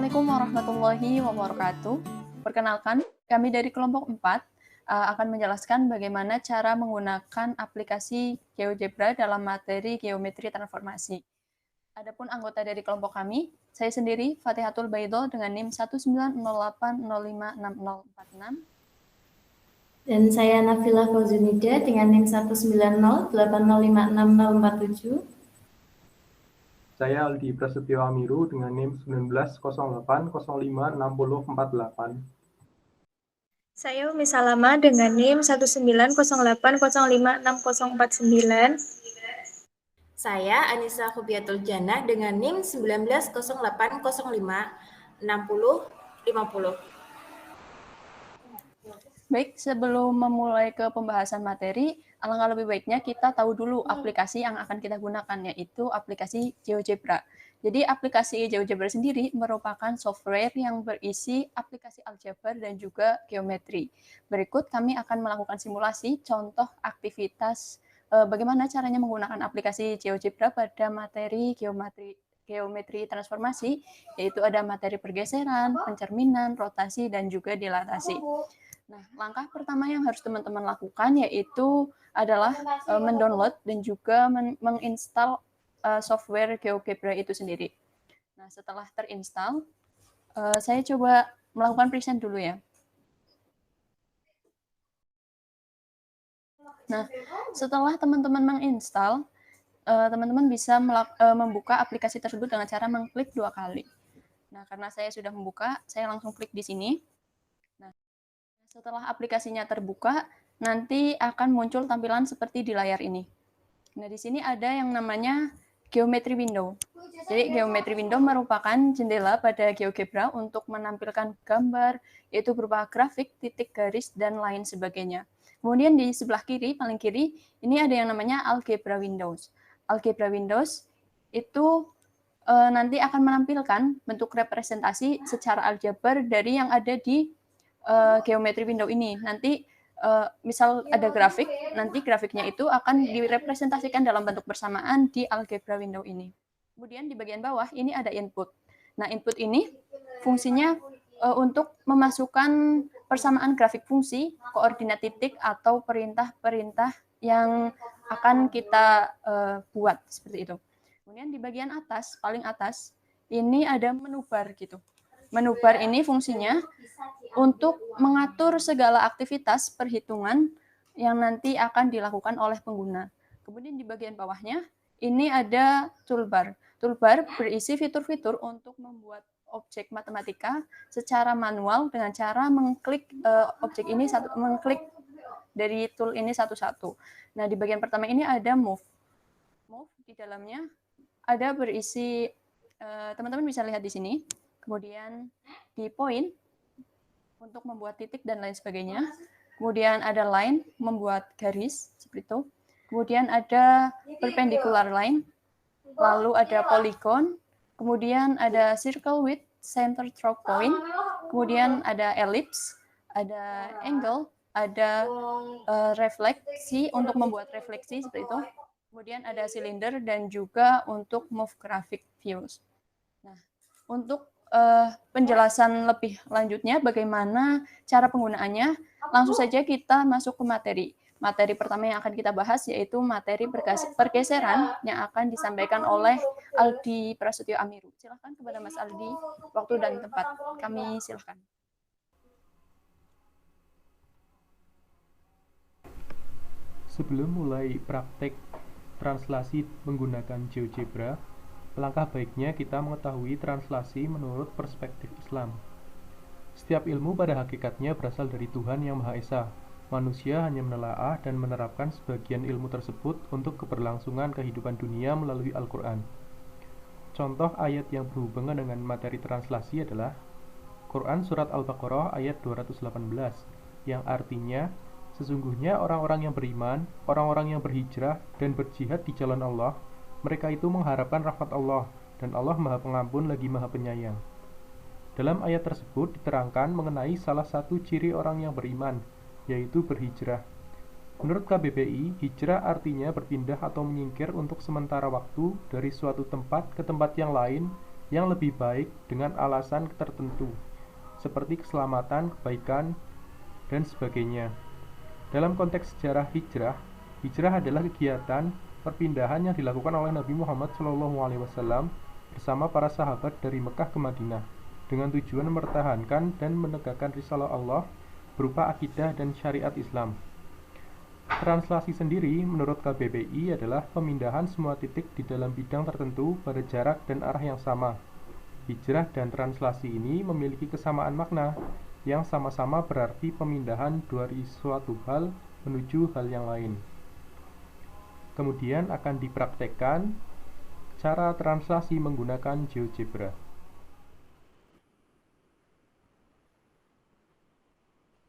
Assalamualaikum warahmatullahi wabarakatuh. Perkenalkan, kami dari kelompok 4 akan menjelaskan bagaimana cara menggunakan aplikasi GeoGebra dalam materi geometri transformasi. Adapun anggota dari kelompok kami, saya sendiri Fatihatul Baidol dengan NIM 190805646. Dan saya Nafila Fauzunida dengan NIM 19080566047. Saya Aldi Prasetyo Amiru dengan NIM 1908056048. Saya Umi Salama dengan NIM 19080566049. Saya Anissa Khubiatul Jannah dengan NIM 1908056050. Baik, sebelum memulai ke pembahasan materi, alangkah lebih baiknya kita tahu dulu aplikasi yang akan kita gunakan, yaitu aplikasi GeoGebra. Jadi aplikasi GeoGebra sendiri merupakan software yang berisi aplikasi aljabar dan juga geometri. Berikut kami akan melakukan simulasi contoh aktivitas bagaimana caranya menggunakan aplikasi GeoGebra pada materi geometri transformasi, yaitu ada materi pergeseran, pencerminan, rotasi, dan juga dilatasi. Nah, langkah pertama yang harus teman-teman lakukan yaitu adalah mendownload dan juga menginstal software GeoGebra itu sendiri. Nah, setelah terinstall, saya coba melakukan present dulu ya. Nah, setelah teman-teman menginstal, teman-teman bisa membuka aplikasi tersebut dengan cara mengklik 2 kali. Nah, karena saya sudah membuka, saya langsung klik di sini. Setelah aplikasinya terbuka, nanti akan muncul tampilan seperti di layar ini. Nah, di sini ada yang namanya Geometry Window. Jadi, Geometry Window merupakan jendela pada GeoGebra untuk menampilkan gambar, yaitu berupa grafik, titik, garis, dan lain sebagainya. Kemudian di sebelah kiri, paling kiri, ini ada yang namanya Algebra Windows. Algebra Windows itu nanti akan menampilkan bentuk representasi secara aljabar dari yang ada di geometri window ini. Nanti misal ada grafik, nanti grafiknya itu akan direpresentasikan dalam bentuk bersamaan di algebra window ini. Kemudian di bagian bawah ini ada input. Nah, input ini fungsinya untuk memasukkan persamaan grafik fungsi, koordinat titik, atau perintah-perintah yang akan kita buat seperti itu. Kemudian di bagian atas, paling atas, ini ada menu bar gitu. Menu bar ini fungsinya untuk mengatur segala aktivitas perhitungan yang nanti akan dilakukan oleh pengguna. Kemudian di bagian bawahnya, ini ada toolbar. Toolbar berisi fitur-fitur untuk membuat objek matematika secara manual dengan cara mengklik objek ini mengklik dari tool ini satu-satu. Nah, di bagian pertama ini ada move. Move di dalamnya ada berisi, teman-teman bisa lihat di sini. Kemudian di point untuk membuat titik dan lain sebagainya. Kemudian ada line, membuat garis seperti itu. Kemudian ada perpendicular line, lalu ada polygon, kemudian ada circle with center stroke point, kemudian ada ellipse, ada angle, ada refleksi untuk membuat refleksi seperti itu. Kemudian ada cylinder dan juga untuk move graphic views. Nah, untuk penjelasan lebih lanjutnya bagaimana cara penggunaannya, langsung saja kita masuk ke materi. Materi pertama yang akan kita bahas yaitu materi pergeseran yang akan disampaikan oleh Aldi Prasetyo Amiru. Silakan kepada Mas Aldi, waktu dan tempat. Kami silakan. Sebelum mulai praktek translasi menggunakan GeoGebra, alangkah baiknya kita mengetahui translasi menurut perspektif Islam. Setiap ilmu pada hakikatnya berasal dari Tuhan Yang Maha Esa. Manusia hanya menelaah dan menerapkan sebagian ilmu tersebut untuk keberlangsungan kehidupan dunia melalui Al-Quran. Contoh ayat yang berhubungan dengan materi translasi adalah Quran Surat Al-Baqarah ayat 218, yang artinya, sesungguhnya orang-orang yang beriman, orang-orang yang berhijrah dan berjihad di jalan Allah, mereka itu mengharapkan rahmat Allah, dan Allah Maha Pengampun lagi Maha Penyayang. Dalam ayat tersebut diterangkan mengenai salah satu ciri orang yang beriman, yaitu berhijrah. Menurut KBBI, hijrah artinya berpindah atau menyingkir untuk sementara waktu dari suatu tempat ke tempat yang lain yang lebih baik dengan alasan tertentu, seperti keselamatan, kebaikan, dan sebagainya. Dalam konteks sejarah hijrah, hijrah adalah kegiatan perpindahan yang dilakukan oleh Nabi Muhammad SAW bersama para sahabat dari Mekah ke Madinah dengan tujuan mempertahankan dan menegakkan risalah Allah berupa akidah dan syariat Islam. Translasi sendiri menurut KBBI adalah pemindahan semua titik di dalam bidang tertentu pada jarak dan arah yang sama. Hijrah dan translasi ini memiliki kesamaan makna yang sama-sama berarti pemindahan dari suatu hal menuju hal yang lain. Kemudian akan dipraktekkan cara translasi menggunakan GeoGebra.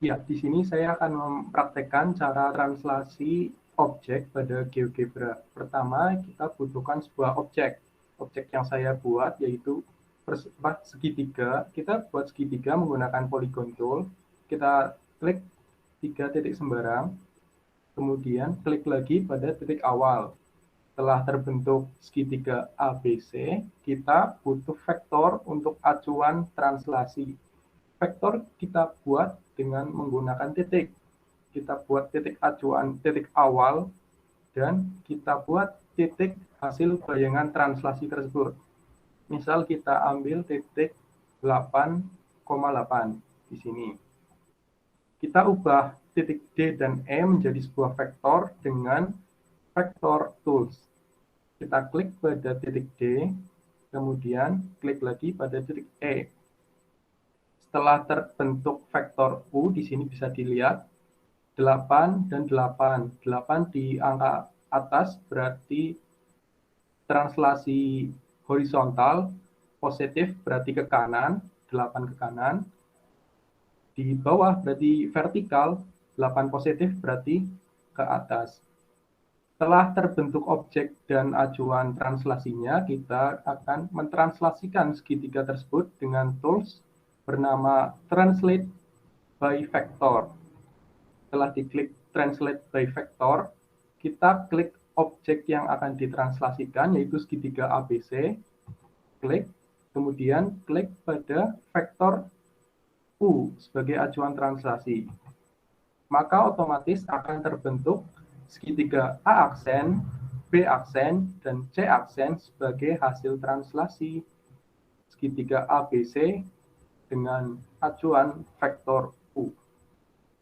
Ya, di sini saya akan mempraktekkan cara translasi objek pada GeoGebra. Pertama, kita butuhkan sebuah objek. Objek yang saya buat yaitu segitiga. Kita buat segitiga menggunakan polygon tool. Kita klik 3 titik sembarang, kemudian klik lagi pada titik awal. Setelah terbentuk segitiga ABC, kita butuh vektor untuk acuan translasi. Vektor kita buat dengan menggunakan titik. Kita buat titik acuan, titik awal, dan kita buat titik hasil bayangan translasi tersebut. Misal kita ambil titik 8,8 di sini. Kita ubah titik D dan E menjadi sebuah vektor dengan vektor tools. Kita klik pada titik D, kemudian klik lagi pada titik E. Setelah terbentuk vektor U, di sini bisa dilihat 8 dan 8. 8 di angka atas berarti translasi horizontal, positif berarti ke kanan, 8 ke kanan. Di bawah berarti vertikal, 8 positif berarti ke atas. Setelah terbentuk objek dan acuan translasinya, kita akan mentranslasikan segitiga tersebut dengan tools bernama Translate by Vector. Setelah diklik Translate by Vector, kita klik objek yang akan ditranslasikan, yaitu segitiga ABC. Klik, kemudian klik pada vektor U sebagai acuan translasi. Maka otomatis akan terbentuk segitiga A aksen, B aksen, dan C aksen sebagai hasil translasi segitiga ABC dengan acuan vektor U.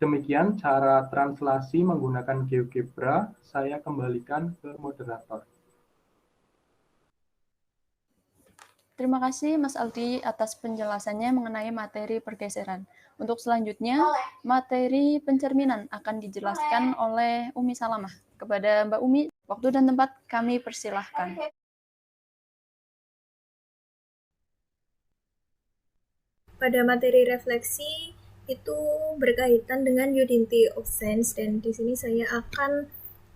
Demikian cara translasi menggunakan GeoGebra. Saya kembalikan ke moderator. Terima kasih Mas Aldi atas penjelasannya mengenai materi pergeseran. Untuk selanjutnya, materi pencerminan akan dijelaskan oleh Umi Salamah. Kepada Mbak Umi, waktu dan tempat kami persilahkan. Pada materi refleksi itu berkaitan dengan unity of sense, dan di sini saya akan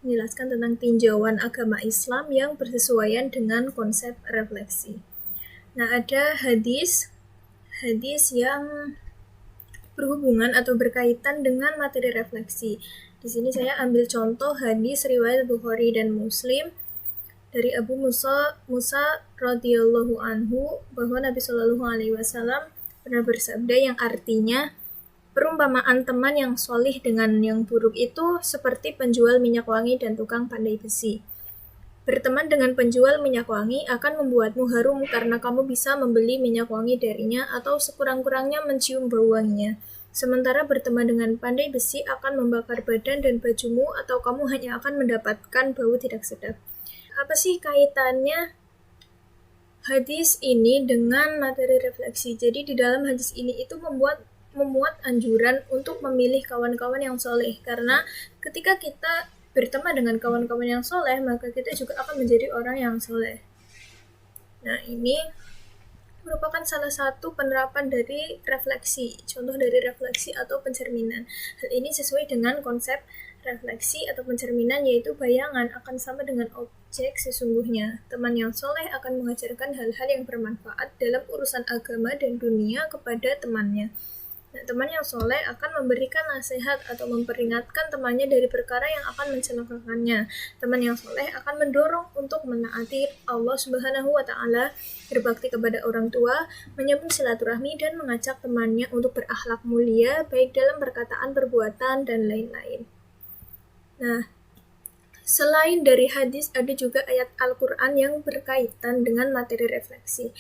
menjelaskan tentang tinjauan agama Islam yang bersesuaian dengan konsep refleksi. Nah, ada hadis yang berhubungan atau berkaitan dengan materi refleksi. Di sini saya ambil contoh hadis riwayat Bukhari dan Muslim dari Abu Musa radhiyallahu anhu bahwa Nabi Shallallahu alaihi wasallam pernah bersabda yang artinya, perumpamaan teman yang solih dengan yang buruk itu seperti penjual minyak wangi dan tukang pandai besi. Berteman dengan penjual minyak wangi akan membuatmu harum karena kamu bisa membeli minyak wangi darinya atau sekurang-kurangnya mencium bau wanginya. Sementara berteman dengan pandai besi akan membakar badan dan bajumu atau kamu hanya akan mendapatkan bau tidak sedap. Apa sih kaitannya hadis ini dengan materi refleksi? Jadi di dalam hadis ini itu memuat anjuran untuk memilih kawan-kawan yang soleh, karena ketika kita berteman dengan kawan-kawan yang soleh, maka kita juga akan menjadi orang yang soleh. Nah, ini merupakan salah satu penerapan dari refleksi, contoh dari refleksi atau pencerminan. Hal ini sesuai dengan konsep refleksi atau pencerminan, yaitu bayangan akan sama dengan objek sesungguhnya. Teman yang soleh akan mengajarkan hal-hal yang bermanfaat dalam urusan agama dan dunia kepada temannya. Nah, teman yang soleh akan memberikan nasihat atau memperingatkan temannya dari perkara yang akan mencelakakannya. Teman yang soleh akan mendorong untuk menaati Allah Subhanahu wa Ta'ala, berbakti kepada orang tua, menyambung silaturahmi, dan mengajak temannya untuk berakhlak mulia, baik dalam perkataan, perbuatan, dan lain-lain. Nah, selain dari hadis, ada juga ayat Al-Quran yang berkaitan dengan materi refleksi.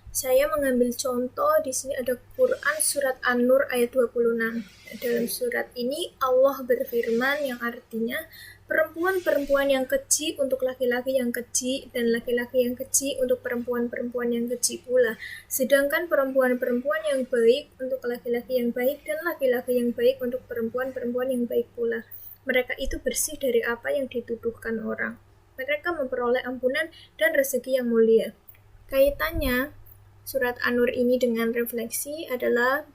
Saya mengambil contoh, di sini ada Quran surat An-Nur ayat 26. Dalam surat ini Allah berfirman yang artinya, perempuan-perempuan yang keji untuk laki-laki yang keji, dan laki-laki yang keji untuk perempuan-perempuan yang keji pula. Sedangkan perempuan-perempuan yang baik untuk laki-laki yang baik, dan laki-laki yang baik untuk perempuan-perempuan yang baik pula. Mereka itu bersih dari apa yang dituduhkan orang. Mereka memperoleh ampunan dan rezeki yang mulia. Kaitannya surat An-Nur ini dengan refleksi adalah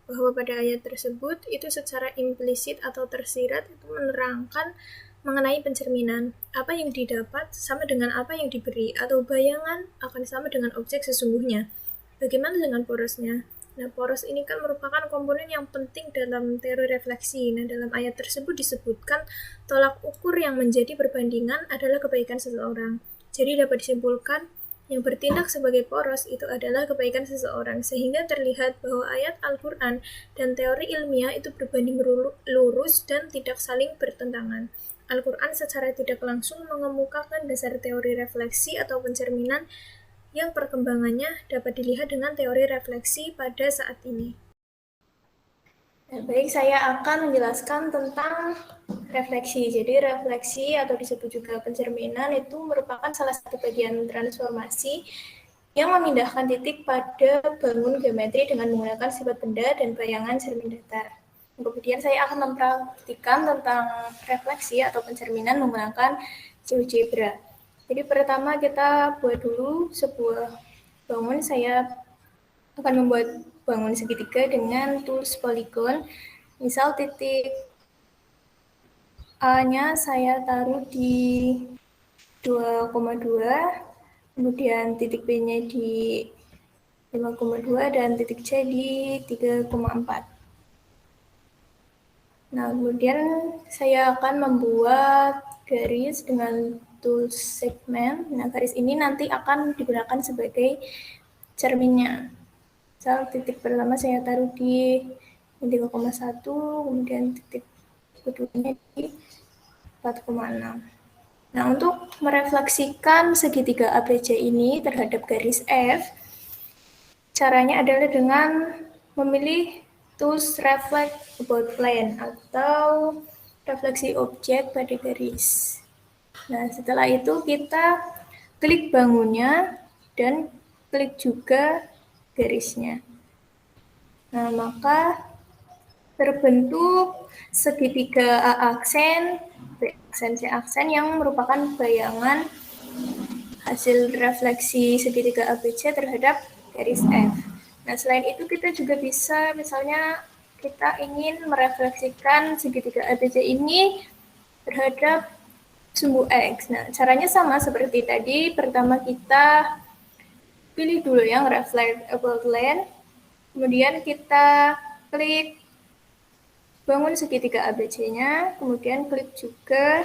bahwa pada ayat tersebut itu secara implisit atau tersirat itu menerangkan mengenai pencerminan. Apa yang didapat sama dengan apa yang diberi, atau bayangan akan sama dengan objek sesungguhnya. Bagaimana dengan porosnya? Nah, poros ini kan merupakan komponen yang penting dalam teori refleksi. Nah, dalam ayat tersebut disebutkan tolak ukur yang menjadi perbandingan adalah kebaikan seseorang. Jadi dapat disimpulkan yang bertindak sebagai poros itu adalah kebaikan seseorang, sehingga terlihat bahwa ayat Al-Quran dan teori ilmiah itu berbanding lurus dan tidak saling bertentangan. Al-Quran secara tidak langsung mengemukakan dasar teori refleksi atau pencerminan yang perkembangannya dapat dilihat dengan teori refleksi pada saat ini. Baik, saya akan menjelaskan tentang refleksi. Jadi refleksi atau disebut juga pencerminan itu merupakan salah satu bagian transformasi yang memindahkan titik pada bangun geometri dengan menggunakan sifat benda dan bayangan cermin datar. Kemudian saya akan mempraktikkan tentang refleksi atau pencerminan menggunakan GeoGebra. Jadi pertama kita buat dulu sebuah bangun. Saya akan membuat bangun segitiga dengan tools polygon. Misal titik A-nya saya taruh di 2,2, kemudian titik B-nya di 5,2, dan titik C di 3,4. Nah, kemudian saya akan membuat garis dengan tools segment. Nah, garis ini nanti akan digunakan sebagai cerminnya. Misal titik pertama saya taruh di 3,1, kemudian titik keduanya di 4,6. Nah, untuk merefleksikan segitiga ABC ini terhadap garis F, caranya adalah dengan memilih tools reflect about plane atau refleksi objek pada garis. Nah, setelah itu kita klik bangunnya dan klik juga garisnya. Nah, maka terbentuk segitiga A aksen, B aksen, C aksen yang merupakan bayangan hasil refleksi segitiga ABC terhadap garis F. Nah, selain itu kita juga bisa, misalnya kita ingin merefleksikan segitiga ABC ini terhadap sumbu X. Nah, caranya sama seperti tadi. Pertama kita pilih dulu yang reflect about line, kemudian kita klik bangun segitiga ABC-nya, kemudian klik juga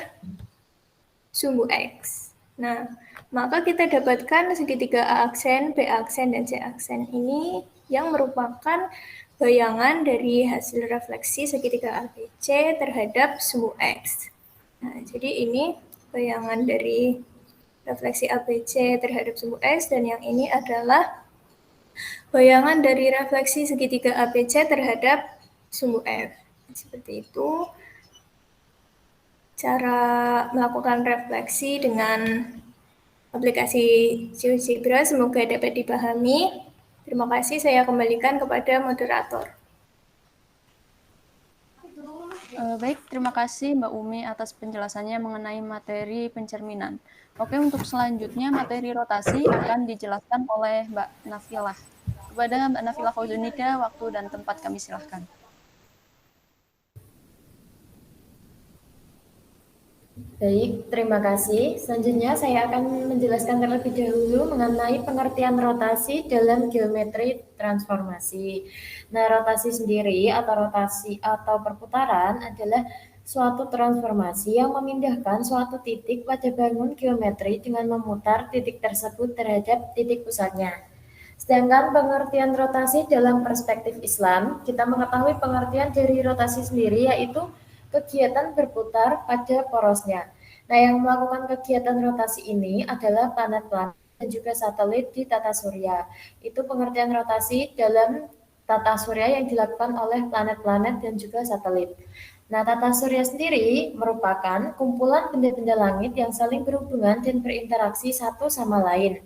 sumbu X. Nah, maka kita dapatkan segitiga A aksen, B aksen, dan C aksen ini yang merupakan bayangan dari hasil refleksi segitiga ABC terhadap sumbu X. Nah, jadi ini bayangan dari refleksi ABC terhadap sumbu X, dan yang ini adalah bayangan dari refleksi segitiga ABC terhadap sumbu F. Seperti itu cara melakukan refleksi dengan aplikasi GeoGebra. Semoga dapat dipahami. Terima kasih, saya kembalikan kepada moderator. Baik, terima kasih Mbak Umi atas penjelasannya mengenai materi pencerminan. Oke, untuk selanjutnya materi rotasi akan dijelaskan oleh Mbak Nafilah. Kepada Mbak Nafilah Fauzunida, waktu dan tempat kami silahkan. Baik, terima kasih. Selanjutnya saya akan menjelaskan terlebih dahulu mengenai pengertian rotasi dalam geometri transformasi. Nah, rotasi sendiri atau perputaran adalah suatu transformasi yang memindahkan suatu titik pada bangun geometri dengan memutar titik tersebut terhadap titik pusatnya. Sedangkan pengertian rotasi dalam perspektif Islam, kita mengetahui pengertian dari rotasi sendiri yaitu kegiatan berputar pada porosnya. Nah, yang melakukan kegiatan rotasi ini adalah planet-planet dan juga satelit di tata surya. Itu pengertian rotasi dalam tata surya yang dilakukan oleh planet-planet dan juga satelit. Nah, tata surya sendiri merupakan kumpulan benda-benda langit yang saling berhubungan dan berinteraksi satu sama lain.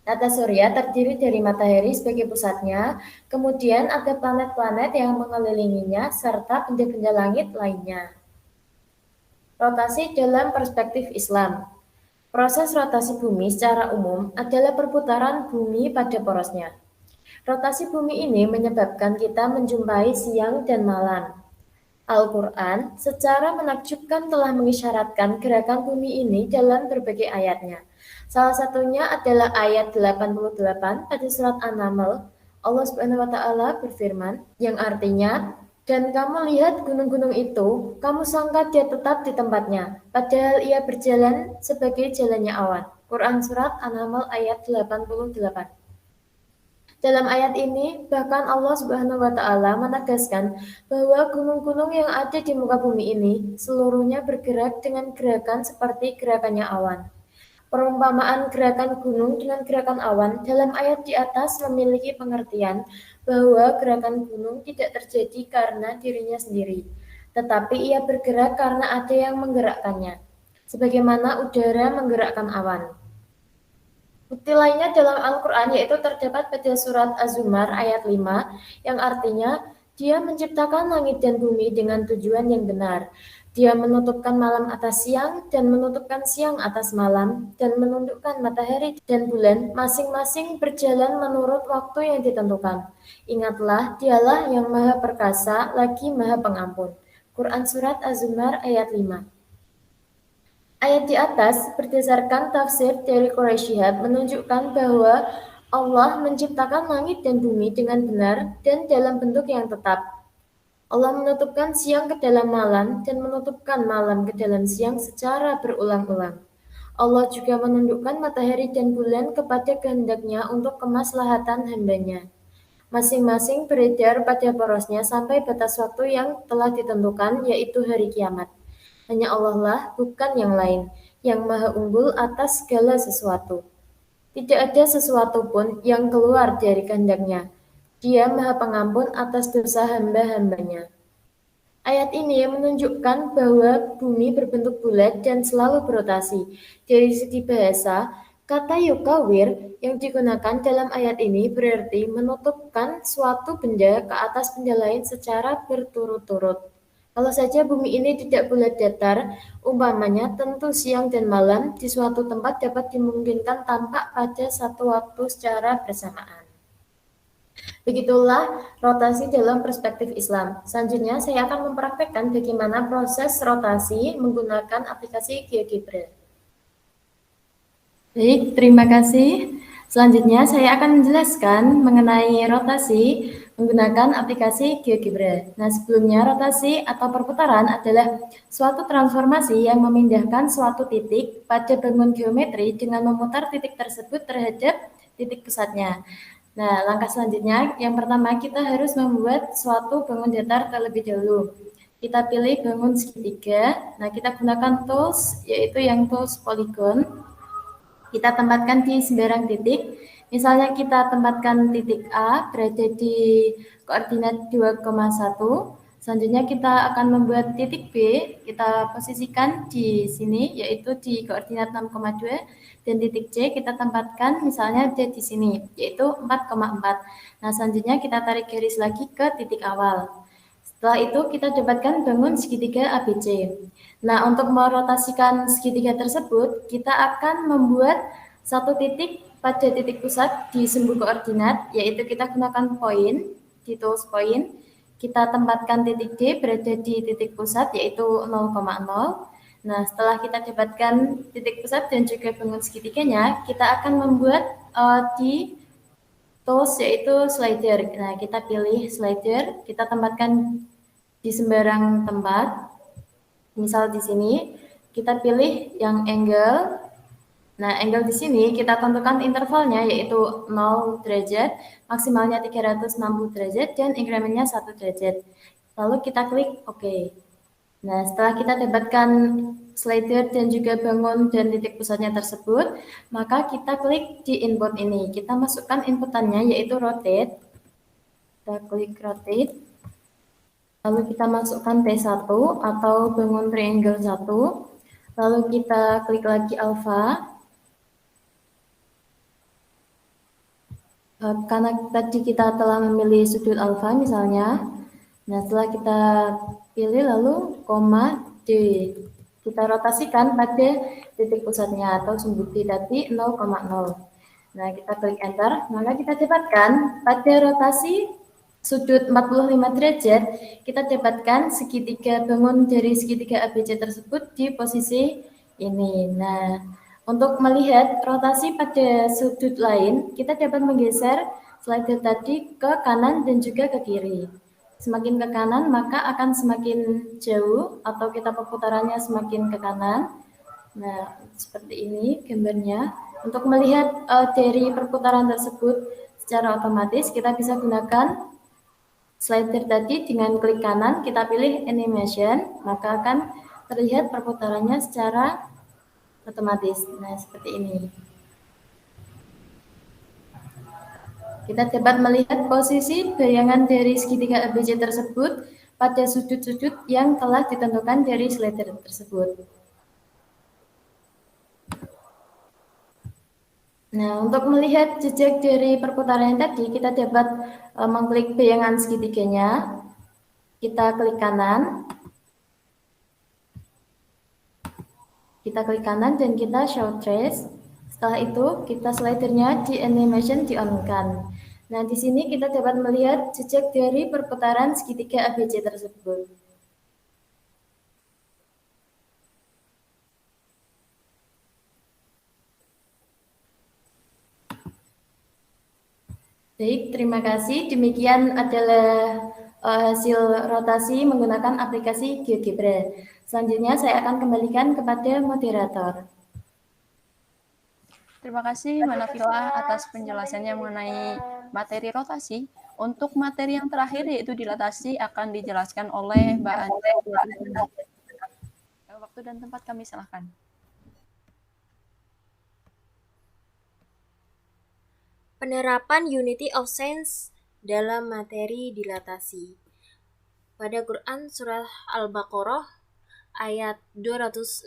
Tata surya terdiri dari matahari sebagai pusatnya, kemudian ada planet-planet yang mengelilinginya, serta benda-benda langit lainnya. Rotasi dalam perspektif Islam. Proses rotasi bumi secara umum adalah perputaran bumi pada porosnya. Rotasi bumi ini menyebabkan kita menjumpai siang dan malam. Al-Quran secara menakjubkan telah mengisyaratkan gerakan bumi ini dalam berbagai ayatnya. Salah satunya adalah ayat 88 pada surat An-Naml. Allah Subhanahu wa taala berfirman yang artinya, "Dan kamu lihat gunung-gunung itu, kamu sangka dia tetap di tempatnya, padahal ia berjalan sebagai jalannya awan." Quran surat An-Naml ayat 88. Dalam ayat ini, bahkan Allah Subhanahu wa taala menegaskan bahwa gunung-gunung yang ada di muka bumi ini seluruhnya bergerak dengan gerakan seperti gerakannya awan. Perumpamaan gerakan gunung dengan gerakan awan dalam ayat di atas memiliki pengertian bahwa gerakan gunung tidak terjadi karena dirinya sendiri, tetapi ia bergerak karena ada yang menggerakkannya, sebagaimana udara menggerakkan awan. Bukti lainnya dalam Al-Quran yaitu terdapat pada surat Az-Zumar ayat 5 yang artinya Dia menciptakan langit dan bumi dengan tujuan yang benar. Dia menutupkan malam atas siang dan menutupkan siang atas malam dan menundukkan matahari dan bulan masing-masing berjalan menurut waktu yang ditentukan. Ingatlah, Dialah yang Maha Perkasa lagi Maha Pengampun. Quran Surat Az-Zumar ayat 5. Ayat di atas berdasarkan tafsir dari Quraisy Shihab menunjukkan bahwa Allah menciptakan langit dan bumi dengan benar dan dalam bentuk yang tetap. Allah menutupkan siang ke dalam malam dan menutupkan malam ke dalam siang secara berulang-ulang. Allah juga menundukkan matahari dan bulan kepada kehendaknya untuk kemaslahatan hambanya. Masing-masing beredar pada porosnya sampai batas waktu yang telah ditentukan, yaitu hari kiamat. Hanya Allah lah, bukan yang lain, yang maha unggul atas segala sesuatu. Tidak ada sesuatu pun yang keluar dari kehendaknya. Dia maha pengampun atas dosa hamba-hambanya. Ayat ini menunjukkan bahwa bumi berbentuk bulat dan selalu berotasi. Dari segi bahasa, kata yukawir yang digunakan dalam ayat ini berarti menutupkan suatu benda ke atas benda lain secara berturut-turut. Kalau saja bumi ini tidak bulat datar, umpamanya tentu siang dan malam di suatu tempat dapat dimungkinkan tampak pada satu waktu secara bersamaan. Begitulah rotasi dalam perspektif Islam. Selanjutnya saya akan mempraktekkan bagaimana proses rotasi menggunakan aplikasi GeoGebra. Baik, terima kasih. Selanjutnya saya akan menjelaskan mengenai rotasi menggunakan aplikasi GeoGebra. Nah, sebelumnya rotasi atau perputaran adalah suatu transformasi yang memindahkan suatu titik pada bangun geometri dengan memutar titik tersebut terhadap titik pusatnya. Nah, langkah selanjutnya yang pertama kita harus membuat suatu bangun datar terlebih dahulu. Kita pilih bangun segitiga. Nah, kita gunakan tools yaitu yang tools polygon. Kita tempatkan di sembarang titik. Misalnya kita tempatkan titik A berada di koordinat 2,1. Selanjutnya kita akan membuat titik B, kita posisikan di sini yaitu di koordinat 6,2 dan titik C kita tempatkan misalnya ada di sini yaitu 4,4. Nah, selanjutnya kita tarik garis lagi ke titik awal. Setelah itu kita dapatkan bangun segitiga ABC. Nah, untuk merotasikan segitiga tersebut, kita akan membuat satu titik pada titik pusat di sumbu koordinat, yaitu kita gunakan poin, di tools point. Kita tempatkan titik D berada di titik pusat, yaitu 0,0. Nah, setelah kita dapatkan titik pusat dan juga bangun segitiganya, kita akan membuat di tools yaitu slider. Nah, kita pilih slider, kita tempatkan di sembarang tempat. Misal di sini, kita pilih yang angle. Nah, angle di sini kita tentukan intervalnya yaitu 0 derajat, maksimalnya 360 derajat, dan incrementnya 1 derajat. Lalu kita klik OK. Nah, setelah kita dapatkan slider dan juga bangun dan titik pusatnya tersebut, maka kita klik di input ini. Kita masukkan inputannya yaitu rotate. Kita klik rotate. Lalu kita masukkan T1 atau bangun triangle 1. Lalu kita klik lagi alpha. Karena tadi kita telah memilih sudut alpha misalnya. Nah, setelah kita pilih lalu koma D. Kita rotasikan pada titik pusatnya atau sumbu D tadi 0,0. Nah, kita klik enter, maka kita dapatkan pada rotasi sudut 45 derajat, kita dapatkan segitiga bangun dari segitiga ABC tersebut di posisi ini. Nah, untuk melihat rotasi pada sudut lain, kita dapat menggeser slider tadi ke kanan dan juga ke kiri. Semakin ke kanan, maka akan semakin jauh atau kita perputarannya semakin ke kanan. Nah, seperti ini gambarnya. Untuk melihat dari perputaran tersebut secara otomatis, kita bisa gunakan slider tadi dengan klik kanan, kita pilih animation, maka akan terlihat perputarannya secara otomatis. Nah, seperti ini. Kita dapat melihat posisi bayangan dari segitiga ABC tersebut pada sudut-sudut yang telah ditentukan dari slider tersebut. Nah, untuk melihat jejak dari perputaran tadi, kita dapat mengklik bayangan segitiganya. Kita klik kanan. Kita klik kanan dan kita show trace. Setelah itu, kita slidernya di animation di-on-kan. Nah, di sini kita dapat melihat jejak dari perputaran segitiga ABC tersebut. Baik, terima kasih. Demikian adalah hasil rotasi menggunakan aplikasi GeoGebra. Selanjutnya saya akan kembalikan kepada moderator. Terima kasih Mbak Nafila atas penjelasannya mengenai materi rotasi. Untuk materi yang terakhir yaitu dilatasi akan dijelaskan oleh Mbak Anja. Waktu dan tempat kami silakan. Penerapan Unity of Sense dalam materi dilatasi. Pada Quran surah Al-Baqarah ayat 261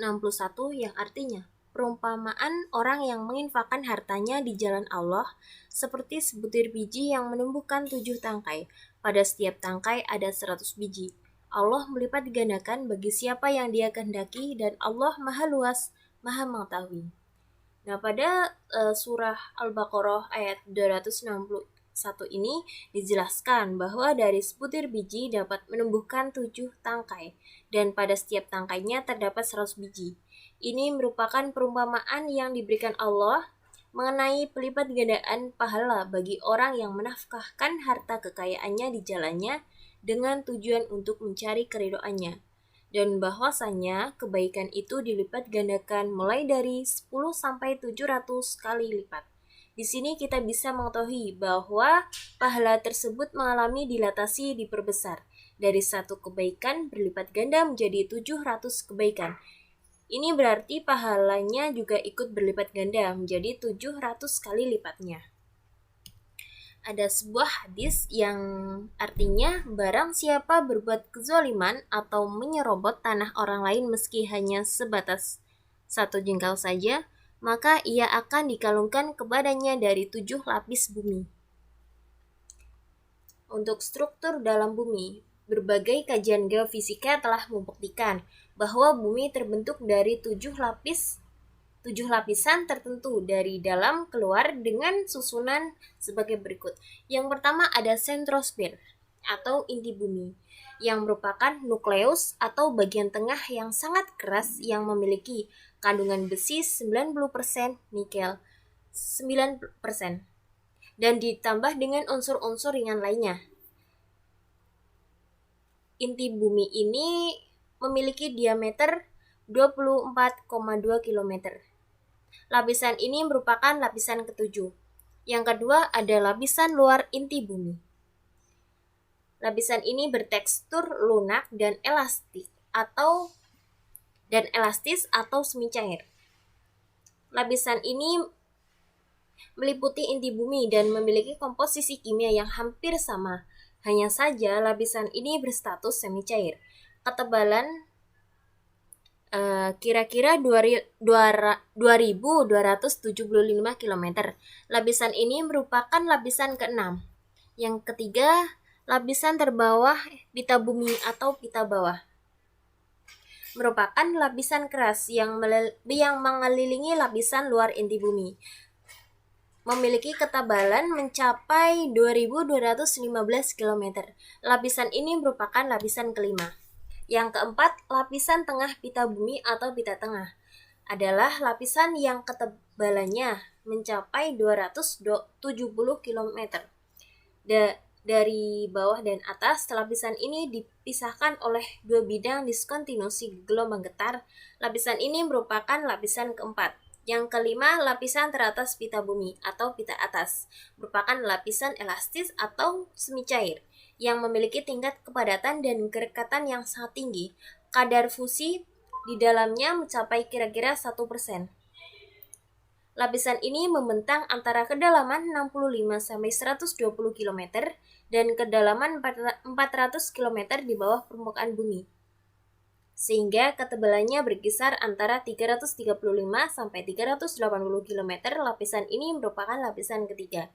yang artinya perumpamaan orang yang menginfakkan hartanya di jalan Allah seperti sebutir biji yang menumbuhkan 7 tangkai. Pada setiap tangkai ada 100 biji. Allah melipat gandakan bagi siapa yang Dia kehendaki dan Allah Maha Luas, Maha Mengetahui. Nah, pada surah Al-Baqarah ayat 261 ini dijelaskan bahwa dari sebutir biji dapat menumbuhkan 7 tangkai dan pada setiap tangkainya terdapat 100 biji. Ini merupakan perumpamaan yang diberikan Allah mengenai pelipat gandaan pahala bagi orang yang menafkahkan harta kekayaannya di jalannya dengan tujuan untuk mencari keridhoannya. Dan bahwasanya kebaikan itu dilipat gandakan mulai dari 10 sampai 700 kali lipat. Di sini kita bisa mengetahui bahwa pahala tersebut mengalami dilatasi diperbesar. Dari satu kebaikan berlipat ganda menjadi 700 kebaikan. Ini berarti pahalanya juga ikut berlipat ganda menjadi 700 kali lipatnya. Ada sebuah hadis yang artinya barang siapa berbuat kezaliman atau menyerobot tanah orang lain meski hanya sebatas 1 jengkal saja, maka ia akan dikalungkan kepadanya dari 7 lapis bumi. Untuk struktur dalam bumi, berbagai kajian geofisika telah membuktikan bahwa bumi terbentuk dari 7 lapisan tertentu dari dalam keluar dengan susunan sebagai berikut. Yang pertama ada centrosphere. atau inti bumi, yang merupakan nukleus atau bagian tengah yang sangat keras yang memiliki kandungan besi 90%, nikel 9%, dan ditambah dengan unsur-unsur ringan lainnya. Inti bumi ini memiliki diameter 24,2 km. Lapisan ini merupakan lapisan ketujuh. Yang kedua ada lapisan luar inti bumi. Lapisan ini bertekstur lunak dan elastis atau semi cair. Lapisan ini meliputi inti bumi dan memiliki komposisi kimia yang hampir sama. Hanya saja lapisan ini berstatus semi cair. Ketebalan kira-kira 2.275 km. Lapisan ini merupakan lapisan ke-6. Yang ketiga, lapisan terbawah pita bumi atau pita bawah merupakan lapisan keras yang mengelilingi lapisan luar inti bumi. Memiliki ketebalan mencapai 2.215 km. Lapisan ini merupakan lapisan kelima. Yang keempat, lapisan tengah pita bumi atau pita tengah adalah lapisan yang ketebalannya mencapai 270 km. Dari bawah dan atas, lapisan ini dipisahkan oleh dua bidang diskontinuasi gelombang getar. Lapisan ini merupakan lapisan keempat. Yang kelima, lapisan teratas pita bumi atau pita atas merupakan lapisan elastis atau semi cair yang memiliki tingkat kepadatan dan kerekatan yang sangat tinggi. Kadar fusi di dalamnya mencapai kira-kira 1%. Lapisan ini membentang antara kedalaman 65-120 km dan kedalaman 400 km di bawah permukaan bumi, sehingga ketebalannya berkisar antara 335-380 km. Lapisan ini merupakan lapisan ketiga.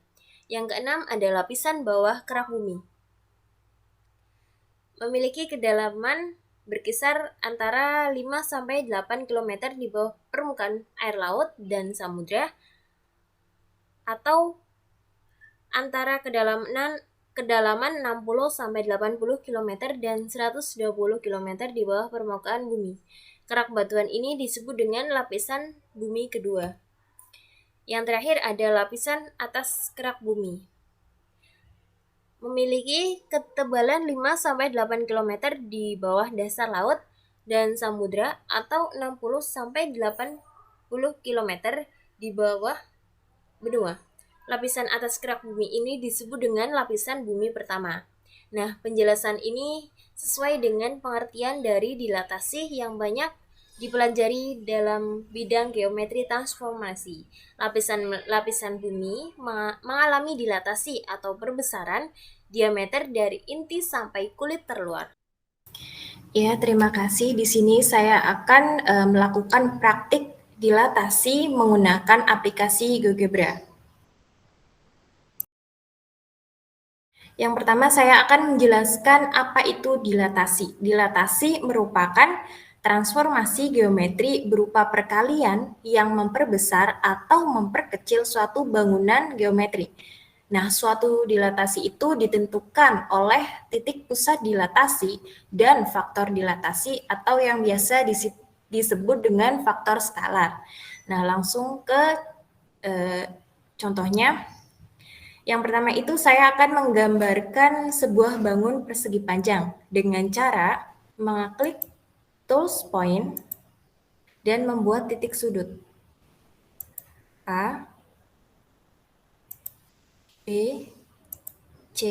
Yang keenam ada lapisan bawah kerak bumi. Memiliki kedalaman berkisar antara 5-8 km di bawah permukaan air laut dan samudra, atau antara kedalaman 60-80 km dan 120 km di bawah permukaan bumi. Kerak batuan ini disebut dengan lapisan bumi kedua. Yang terakhir ada lapisan atas kerak bumi. Memiliki ketebalan 5-8 km di bawah dasar laut dan samudra, atau 60-80 km di bawah benua. Lapisan atas kerak bumi ini disebut dengan lapisan bumi pertama. Nah, penjelasan ini sesuai dengan pengertian dari dilatasi yang banyak dipelajari dalam bidang geometri transformasi. Lapisan bumi mengalami dilatasi atau perbesaran diameter dari inti sampai kulit terluar. Ya, terima kasih. Di sini saya akan melakukan praktik dilatasi menggunakan aplikasi GeoGebra. Yang pertama, saya akan menjelaskan apa itu dilatasi. Dilatasi merupakan transformasi geometri berupa perkalian yang memperbesar atau memperkecil suatu bangunan geometri. Nah, suatu dilatasi itu ditentukan oleh titik pusat dilatasi dan faktor dilatasi atau yang biasa disebut dengan faktor skalar. Nah, langsung ke contohnya. Yang pertama itu saya akan menggambarkan sebuah bangun persegi panjang dengan cara mengklik tools point dan membuat titik sudut A, B, C,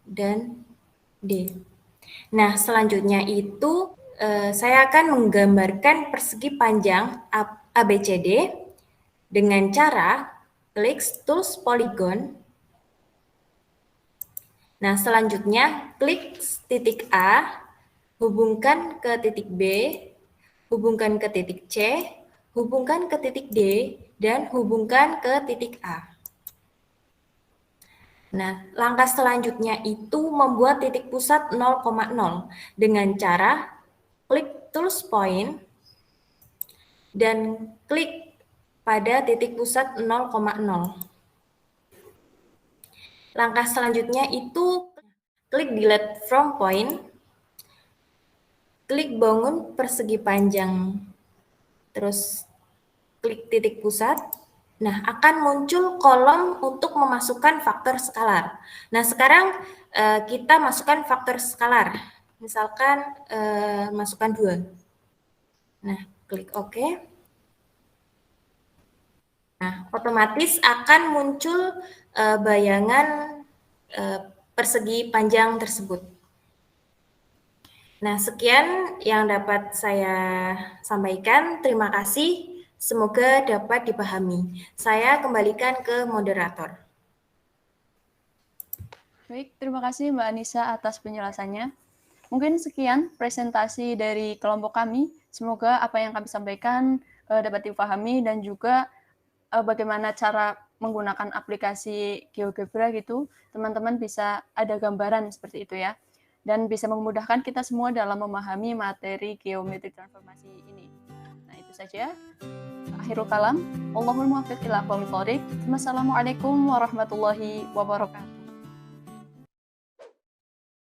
dan D. Nah, selanjutnya itu saya akan menggambarkan persegi panjang ABCD dengan cara klik tools polygon. Nah, selanjutnya klik titik A, hubungkan ke titik B, hubungkan ke titik C, hubungkan ke titik D, dan hubungkan ke titik A. Nah, langkah selanjutnya itu membuat titik pusat 0,0 dengan cara klik tools point dan klik pada titik pusat 0,0. Langkah selanjutnya itu klik delete from point, klik bangun persegi panjang, terus klik titik pusat. Nah, akan muncul kolom untuk memasukkan faktor skalar. Nah, sekarang kita masukkan faktor skalar. Misalkan masukkan 2. Nah, klik OK. Nah, otomatis akan muncul bayangan persegi panjang tersebut. Nah, sekian yang dapat saya sampaikan. Terima kasih. Semoga dapat dipahami. Saya kembalikan ke moderator. Baik, terima kasih Mbak Anissa atas penjelasannya. Mungkin sekian presentasi dari kelompok kami. Semoga apa yang kami sampaikan dapat dipahami dan juga bagaimana cara menggunakan aplikasi GeoGebra gitu, teman-teman bisa ada gambaran seperti itu ya. Dan bisa memudahkan kita semua dalam memahami materi geometri transformasi ini. Nah, itu saja. Akhirul kalam. Wallahul muwaffiq ila aqwamit thoriq. Wassalamualaikum warahmatullahi wabarakatuh.